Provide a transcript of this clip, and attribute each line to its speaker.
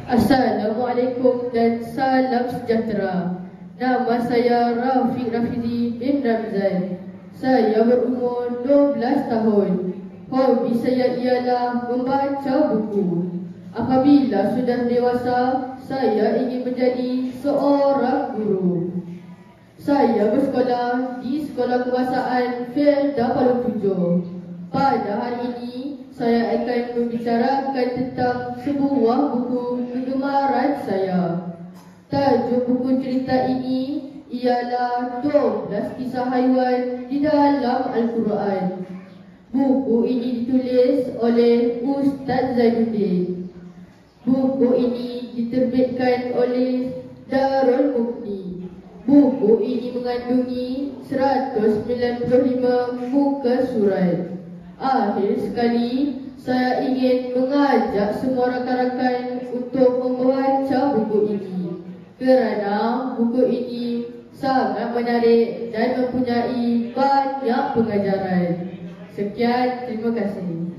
Speaker 1: Assalamualaikum dan salam sejahtera. Nama saya Rafiq Rafizi bin Ramzan. Saya berumur 12 tahun. Hobi saya ialah membaca buku. Apabila sudah dewasa, saya ingin menjadi seorang guru. Saya bersekolah di Sekolah Kebangsaan Felda Palu 7. Pada hari ini, saya akan membicarakan tentang sebuah buku kegemaran saya. Tajuk buku cerita ini ialah 12 kisah haiwan di dalam Al-Quran. Buku ini ditulis oleh Ustaz Zainuddin. Buku ini diterbitkan oleh Darul Mukhni. Buku ini mengandungi 195 muka surat. Akhir sekali, saya ingin mengajak semua rakan-rakan untuk membaca buku ini kerana buku ini sangat menarik dan mempunyai banyak pengajaran. Sekian, terima kasih.